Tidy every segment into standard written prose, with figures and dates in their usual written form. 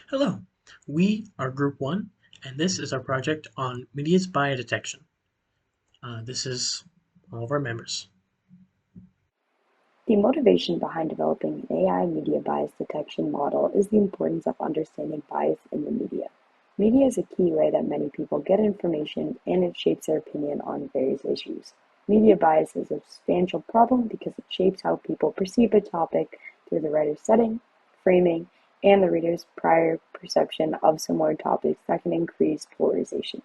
Hello, we are Group 1, and this is our project on media's bias detection. This is all of our members. The motivation behind developing an AI media bias detection model is the importance of understanding bias in the media. Media is a key way that many people get information, and it shapes their opinion on various issues. Media bias is a substantial problem because it shapes how people perceive a topic through the writer's setting, framing, and the reader's prior perception of similar topics that can increase polarization.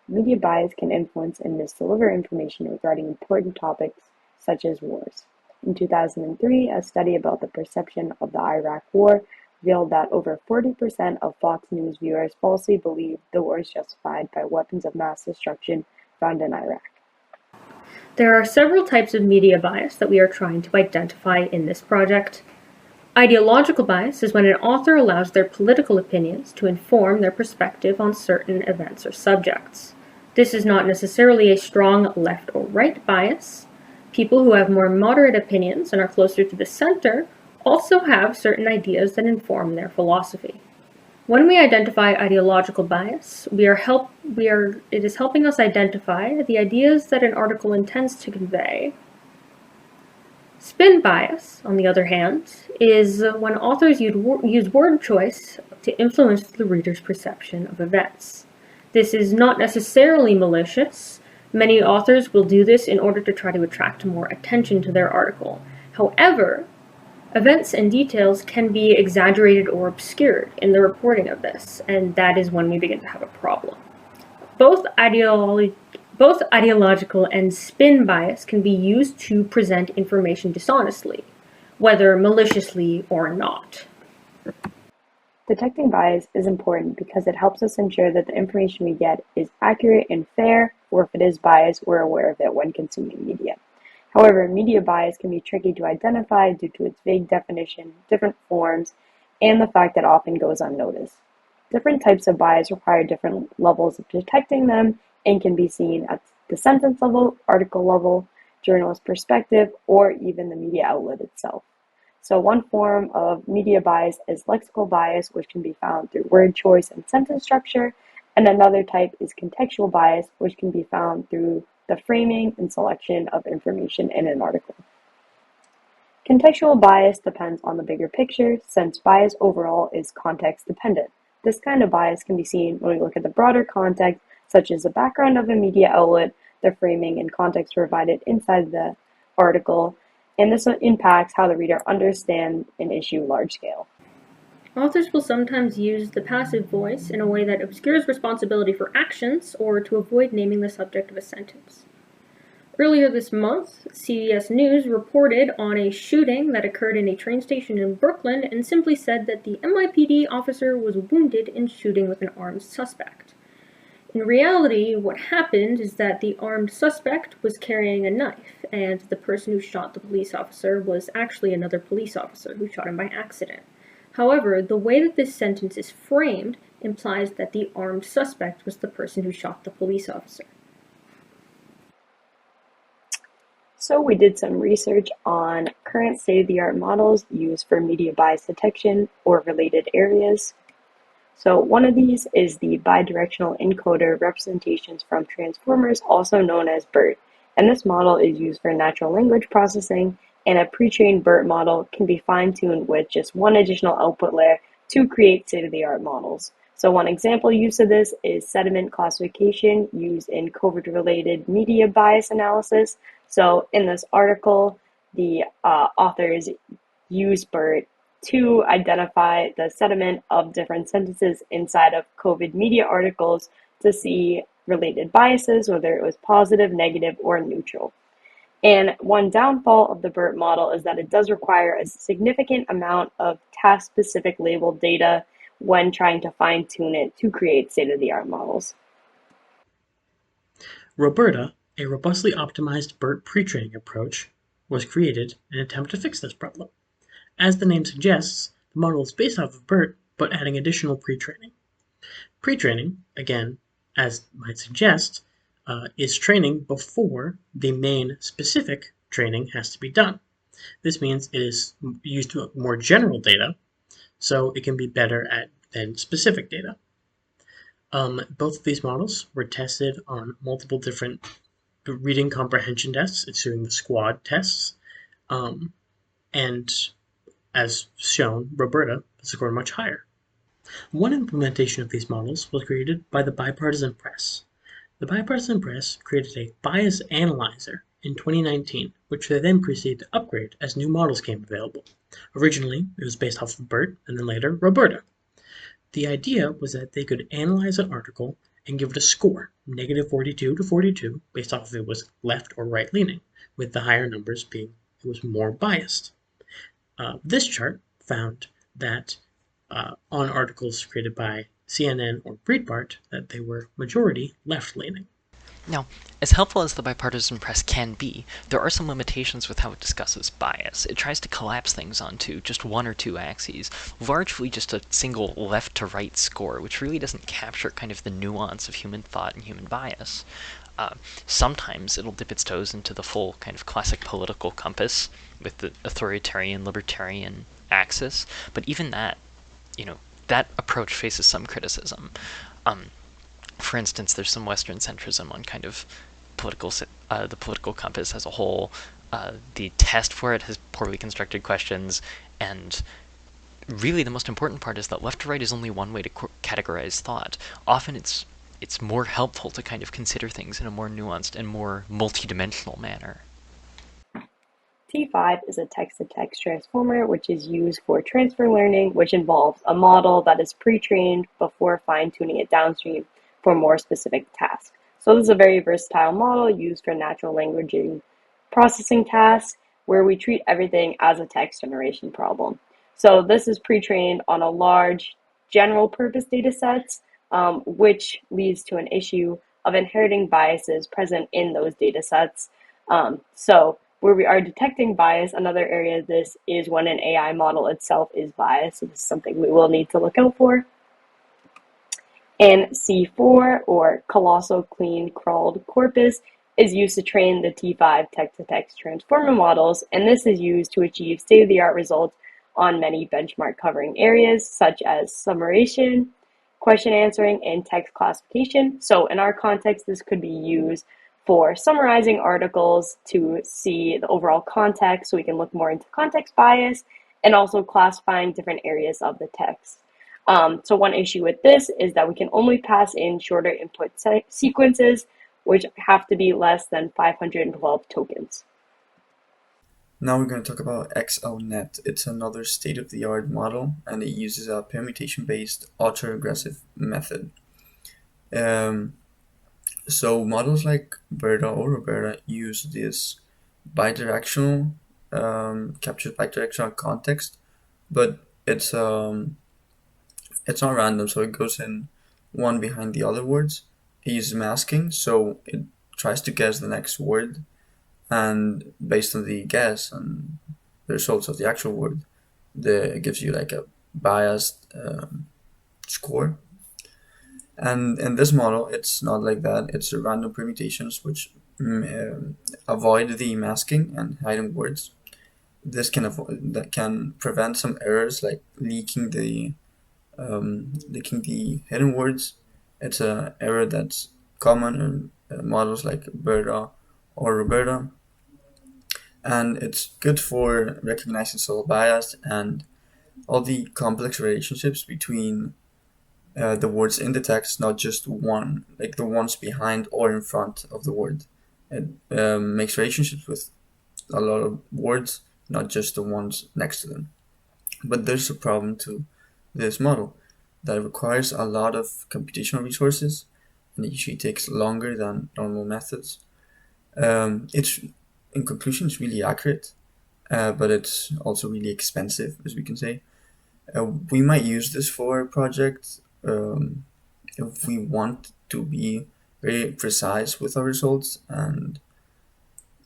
Media bias can influence and misdeliver information regarding important topics such as wars. In 2003, a study about the perception of the Iraq War revealed that over 40% of Fox News viewers falsely believed the war is justified by weapons of mass destruction found in Iraq. There are several types of media bias that we are trying to identify in this project. Ideological bias is when an author allows their political opinions to inform their perspective on certain events or subjects. This is not necessarily a strong left or right bias. People who have more moderate opinions and are closer to the center also have certain ideas that inform their philosophy. When we identify ideological bias, it is helping us identify the ideas that an article intends to convey. Spin bias, on the other hand, is when authors use word choice to influence the reader's perception of events. This is not necessarily malicious. Many authors will do this in order to try to attract more attention to their article. However, events and details can be exaggerated or obscured in the reporting of this, and that is when we begin to have a problem. Both ideological and spin bias can be used to present information dishonestly, whether maliciously or not. Detecting bias is important because it helps us ensure that the information we get is accurate and fair, or if it is biased, we're aware of it when consuming media. However, media bias can be tricky to identify due to its vague definition, different forms, and the fact that it often goes unnoticed. Different types of bias require different levels of detecting them and can be seen at the sentence level, article level, journalist perspective, or even the media outlet itself. So one form of media bias is lexical bias, which can be found through word choice and sentence structure, and another type is contextual bias, which can be found through the framing and selection of information in an article. Contextual bias depends on the bigger picture, since bias overall is context dependent. This kind of bias can be seen when we look at the broader context, such as the background of a media outlet, the framing and context provided inside the article, and this impacts how the reader understands an issue large scale. Authors will sometimes use the passive voice in a way that obscures responsibility for actions or to avoid naming the subject of a sentence. Earlier this month, CBS News reported on a shooting that occurred in a train station in Brooklyn and simply said that the NYPD officer was wounded in shooting with an armed suspect. In reality, what happened is that the armed suspect was carrying a knife, and the person who shot the police officer was actually another police officer who shot him by accident. However, the way that this sentence is framed implies that the armed suspect was the person who shot the police officer. So we did some research on current state-of-the-art models used for media bias detection or related areas. So one of these is the bidirectional encoder representations from transformers, also known as BERT. And this model is used for natural language processing, and a pre-trained BERT model can be fine-tuned with just one additional output layer to create state-of-the-art models. So one example use of this is sediment classification used in COVID-related media bias analysis. So in this article, the authors use BERT to identify the sentiment of different sentences inside of COVID media articles to see related biases, whether it was positive, negative, or neutral. And one downfall of the BERT model is that it does require a significant amount of task-specific labeled data when trying to fine-tune it to create state-of-the-art models. Roberta, a robustly optimized BERT pre-training approach, was created in an attempt to fix this problem. As the name suggests, the model is based off of BERT, but adding additional pre-training. Pre-training, again, as might suggest, is training before the main specific training has to be done. This means it is used to more general data, so it can be better at than specific data. Both of these models were tested on multiple different reading comprehension tests, including the SQUAD tests, and as shown, Roberta scored much higher. One implementation of these models was created by the Bipartisan Press. The Bipartisan Press created a bias analyzer in 2019, which they then proceeded to upgrade as new models came available. Originally, it was based off of BERT, and then later, Roberta. The idea was that they could analyze an article and give it a score, -42 to 42, based off if it was left or right leaning, with the higher numbers being it was more biased. This chart found that on articles created by CNN or Breitbart that they were majority left-leaning. Now, as helpful as the Bipartisan Press can be, there are some limitations with how it discusses bias. It tries to collapse things onto just one or two axes, largely just a single left-to-right score, which really doesn't capture kind of the nuance of human thought and human bias. Sometimes it'll dip its toes into the full kind of classic political compass with the authoritarian, libertarian axis, but even that, that approach faces some criticism. For instance, there's some Western centrism on kind of the political compass as a whole. The test for it has poorly constructed questions, and really the most important part is that left to right is only one way to categorize thought. Often it's more helpful to kind of consider things in a more nuanced and more multidimensional manner. T5 is a text-to-text transformer which is used for transfer learning, which involves a model that is pre-trained before fine-tuning it downstream for more specific tasks. So this is a very versatile model used for natural language processing tasks where we treat everything as a text generation problem. So this is pre-trained on a large general purpose data sets, which leads to an issue of inheriting biases present in those data sets. So where we are detecting bias, another area of this is when an AI model itself is biased. So this is something we will need to look out for. And C4, or Colossal Clean Crawled Corpus, is used to train the T5 text-to-text transformer models, and this is used to achieve state-of-the-art results on many benchmark covering areas such as summarization, question answering, and text classification. So in our context, this could be used for summarizing articles to see the overall context so we can look more into context bias, and also classifying different areas of the text. So one issue with this is that we can only pass in shorter input sequences, which have to be less than 512 tokens. Now we're going to talk about XLNet. It's another state-of-the-art model, and it uses a permutation-based ultra-aggressive method. So models like BERTA or Roberta use this bidirectional, captures bidirectional context, but it's not random, so it goes in one behind the other words. It uses masking, so it tries to guess the next word, and based on the guess and the results of the actual word, it gives you like a biased score. And in this model, it's not like that. It's random permutations which avoid the masking and hiding words. This can prevent some errors like leaking the hidden words. It's an error that's common in models like BERTA or Roberta, and it's good for recognizing subtle bias and all the complex relationships between the words in the text, not just one, like the ones behind or in front of the word. It makes relationships with a lot of words, not just the ones next to them. But there's a problem to this model that requires a lot of computational resources, and it usually takes longer than normal methods. It's in conclusion, it's really accurate, but it's also really expensive, as we can say. We might use this for a project if we want to be very precise with our results, and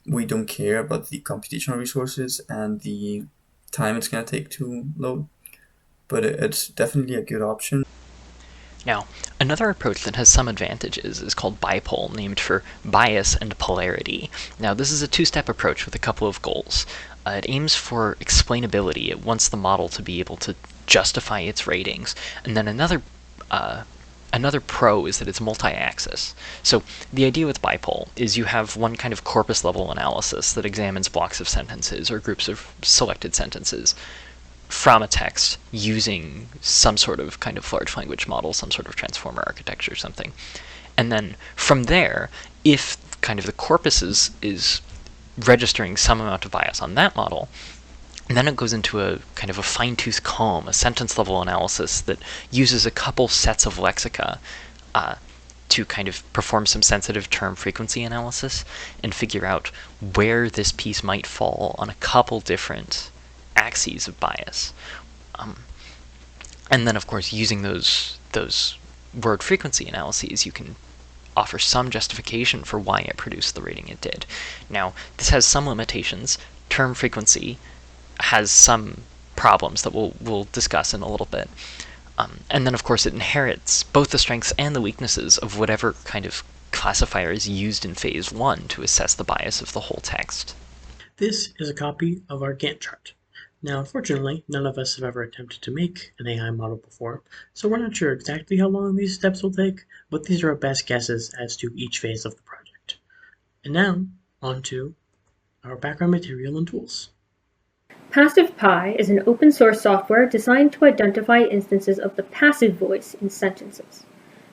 we don't care about the computational resources and the time it's going to take to load. But it's definitely a good option. Now, another approach that has some advantages is called BIPOL, named for bias and polarity. Now, this is a two-step approach with a couple of goals. It aims for explainability. It wants the model to be able to justify its ratings. And then another pro is that it's multi-axis. So the idea with BiPol is you have one kind of corpus level analysis that examines blocks of sentences or groups of selected sentences from a text using some sort of kind of large language model, some sort of transformer architecture or something. And then from there, if kind of the corpus is registering some amount of bias on that model, and then it goes into a kind of a fine-tooth comb, a sentence-level analysis that uses a couple sets of lexica to kind of perform some sensitive term frequency analysis and figure out where this piece might fall on a couple different axes of bias. And then, of course, using those word frequency analyses, you can offer some justification for why it produced the rating it did. Now, this has some limitations. Term frequency has some problems that we'll discuss in a little bit. And then, of course, it inherits both the strengths and the weaknesses of whatever kind of classifier is used in phase 1 to assess the bias of the whole text. This is a copy of our Gantt chart. Now, unfortunately, none of us have ever attempted to make an AI model before, so we're not sure exactly how long these steps will take, but these are our best guesses as to each phase of the project. And now, on to our background material and tools. PassivePi is an open source software designed to identify instances of the passive voice in sentences.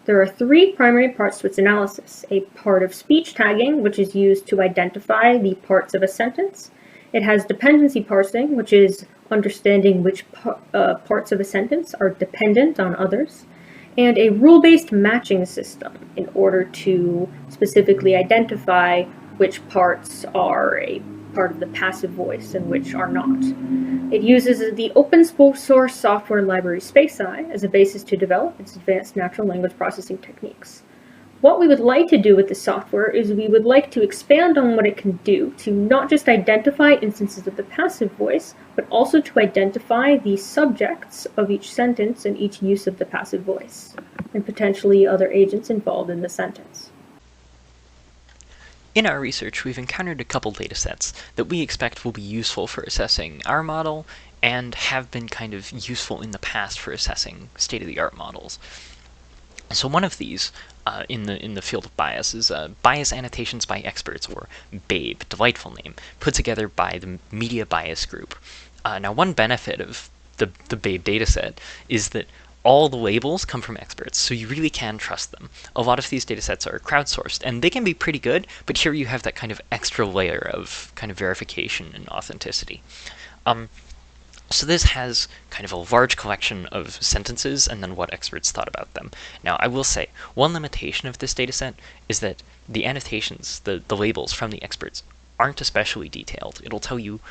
There are 3 primary parts to its analysis: a part of speech tagging, which is used to identify the parts of a sentence. It has dependency parsing, which is understanding which parts of a sentence are dependent on others, and a rule-based matching system in order to specifically identify which parts are a part of the passive voice and which are not. It uses the open source software library SpaceEye as a basis to develop its advanced natural language processing techniques. What we would like to do with this software is we would like to expand on what it can do to not just identify instances of the passive voice, but also to identify the subjects of each sentence and each use of the passive voice, and potentially other agents involved in the sentence. In our research, we've encountered a couple datasets that we expect will be useful for assessing our model and have been kind of useful in the past for assessing state-of-the-art models. So one of these in the field of bias is Bias Annotations by Experts, or BABE, delightful name, put together by the Media Bias Group. Now, one benefit of the BABE dataset is that all the labels come from experts, so you really can trust them. A lot of these datasets are crowdsourced, and they can be pretty good, but here you have that kind of extra layer of kind of verification and authenticity. So this has kind of a large collection of sentences and then what experts thought about them. Now, I will say, one limitation of this dataset is that the annotations, the labels from the experts, aren't especially detailed. It'll tell you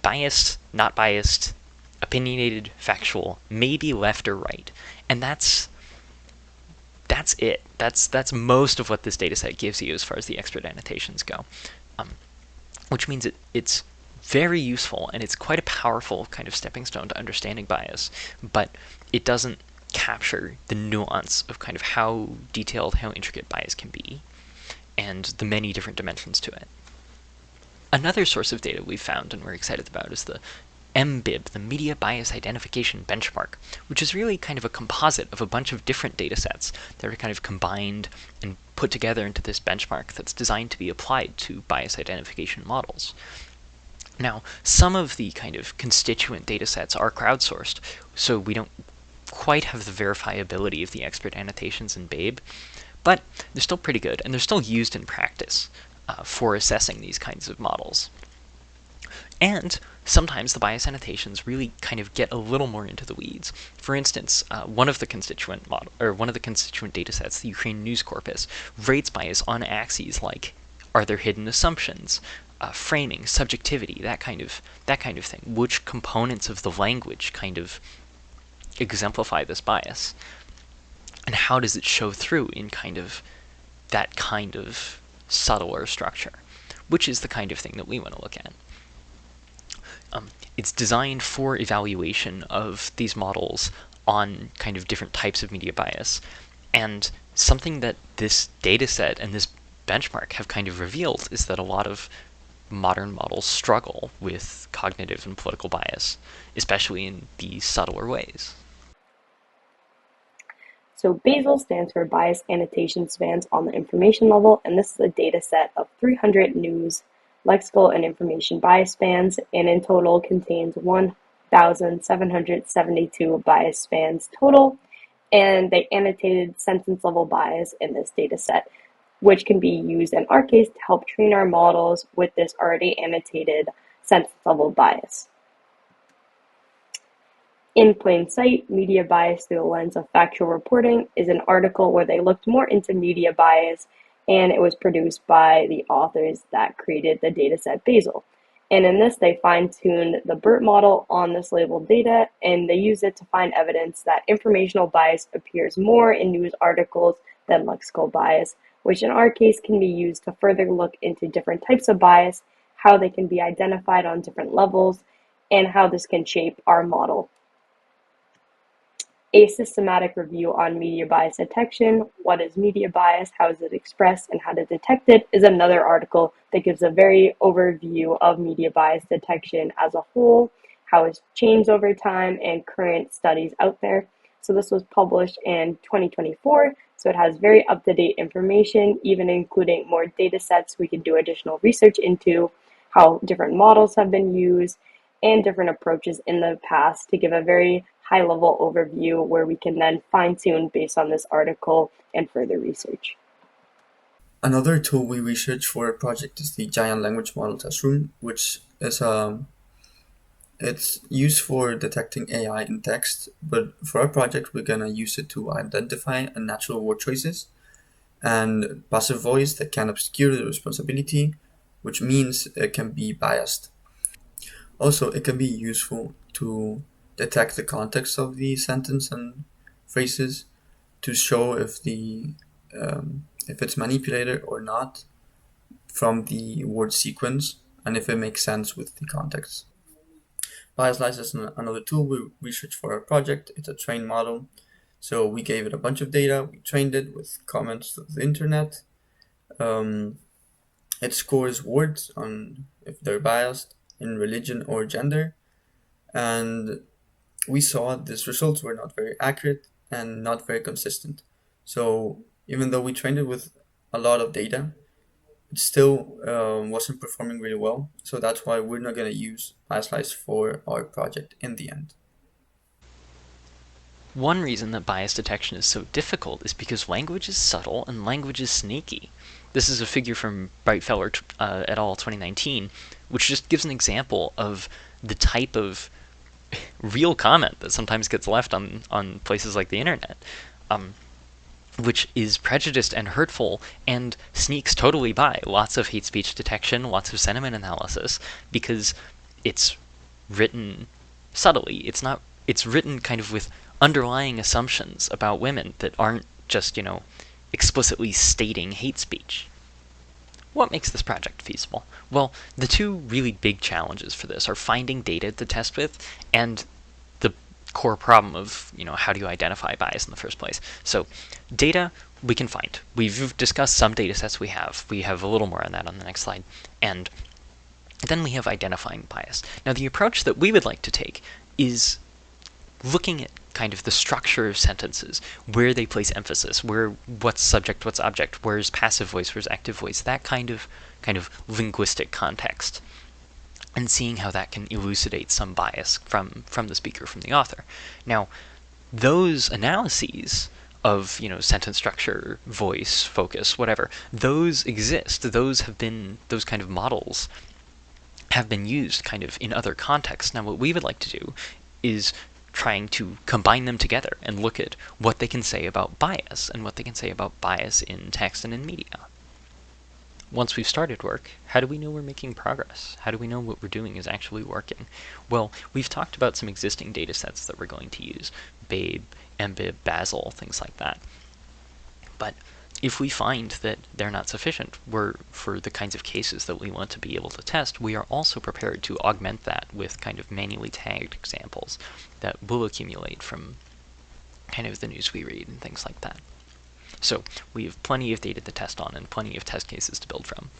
biased, not biased, opinionated, factual, maybe left or right. And that's it. That's most of what this dataset gives you as far as the expert annotations go. Which means it's very useful, and it's quite a powerful kind of stepping stone to understanding bias, but it doesn't capture the nuance of kind of how detailed, how intricate bias can be, and the many different dimensions to it. Another source of data we've found and we're excited about is the MBIB, the Media Bias Identification Benchmark, which is really kind of a composite of a bunch of different data sets that are kind of combined and put together into this benchmark that's designed to be applied to bias identification models. Now, some of the kind of constituent data sets are crowdsourced, so we don't quite have the verifiability of the expert annotations in BABE, but they're still pretty good, and they're still used in practice for assessing these kinds of models. And sometimes the bias annotations really kind of get a little more into the weeds. For instance, one of the constituent data sets, the Ukraine News Corpus, rates bias on axes like, are there hidden assumptions, framing, subjectivity, that kind of thing. Which components of the language kind of exemplify this bias, and how does it show through in kind of that kind of subtler structure, which is the kind of thing that we want to look at. It's designed for evaluation of these models on kind of different types of media bias, and something that this data set and this benchmark have kind of revealed is that a lot of modern models struggle with cognitive and political bias, especially in these subtler ways. So BASIL stands for Bias Annotation Spans on the Information Level, and this is a data set of 300 news, lexical, and information bias spans, and in total contains 1,772 bias spans total, and they annotated sentence level bias in this data set, which can be used in our case to help train our models with this already annotated sentence level bias. In Plain Sight, Media Bias Through the Lens of Factual Reporting is an article where they looked more into media bias, and it was produced by the authors that created the dataset BASIL. And in this, they fine-tuned the BERT model on this labeled data, and they use it to find evidence that informational bias appears more in news articles than lexical bias, which in our case can be used to further look into different types of bias, how they can be identified on different levels, and how this can shape our model. A systematic review on media bias detection, what is media bias, how is it expressed, and how to detect it, is another article that gives a very overview of media bias detection as a whole, how it's changed over time, and current studies out there. So this was published in 2024, so it has very up-to-date information, even including more data sets we can do additional research into, how different models have been used, and different approaches in the past to give a very high-level overview where we can then fine-tune based on this article and further research. Another tool we research for a project is the Giant Language Model Test Room, which is it's used for detecting AI in text, but for our project we're gonna use it to identify unnatural word choices and passive voice that can obscure the responsibility, which means it can be biased. Also, it can be useful to detect the context of the sentence and phrases to show if it's manipulated or not from the word sequence and if it makes sense with the context. BiasLyze is another tool we researched for our project. It's a trained model. So we gave it a bunch of data, we trained it with comments of the internet. It scores words on if they're biased in religion or gender, and we saw these results were not very accurate and not very consistent. So even though we trained it with a lot of data, it still wasn't performing really well. So that's why we're not going to use BiasLyze for our project in the end. One reason that bias detection is so difficult is because language is subtle and language is sneaky. This is a figure from Breitfeller et al. 2019, which just gives an example of the type of real comment that sometimes gets left on places like the internet, which is prejudiced and hurtful and sneaks totally by. Lots of hate speech detection, lots of sentiment analysis, because it's written subtly. It's written kind of with underlying assumptions about women that aren't just, explicitly stating hate speech. What makes this project feasible? Well, the two really big challenges for this are finding data to test with and the core problem of, how do you identify bias in the first place? So data we can find. We've discussed some data sets we have. We have a little more on that on the next slide. And then we have identifying bias. Now, the approach that we would like to take is looking at kind of the structure of sentences, where they place emphasis, what's subject, what's object, where's passive voice, where's active voice, that kind of linguistic context, and seeing how that can elucidate some bias from the speaker, from the author. Now, those analyses of sentence structure, voice, focus, whatever, those exist. Those kind of models have been used kind of in other contexts. Now, what we would like to do is trying to combine them together and look at what they can say about bias and what they can say about bias in text and in media. Once we've started work, how do we know we're making progress? How do we know what we're doing is actually working? Well, we've talked about some existing data sets that we're going to use, BABE, MBIB, BASIL, things like that. But if we find that they're not sufficient for the kinds of cases that we want to be able to test, we are also prepared to augment that with kind of manually tagged examples that will accumulate from kind of the news we read and things like that. So we have plenty of data to test on and plenty of test cases to build from.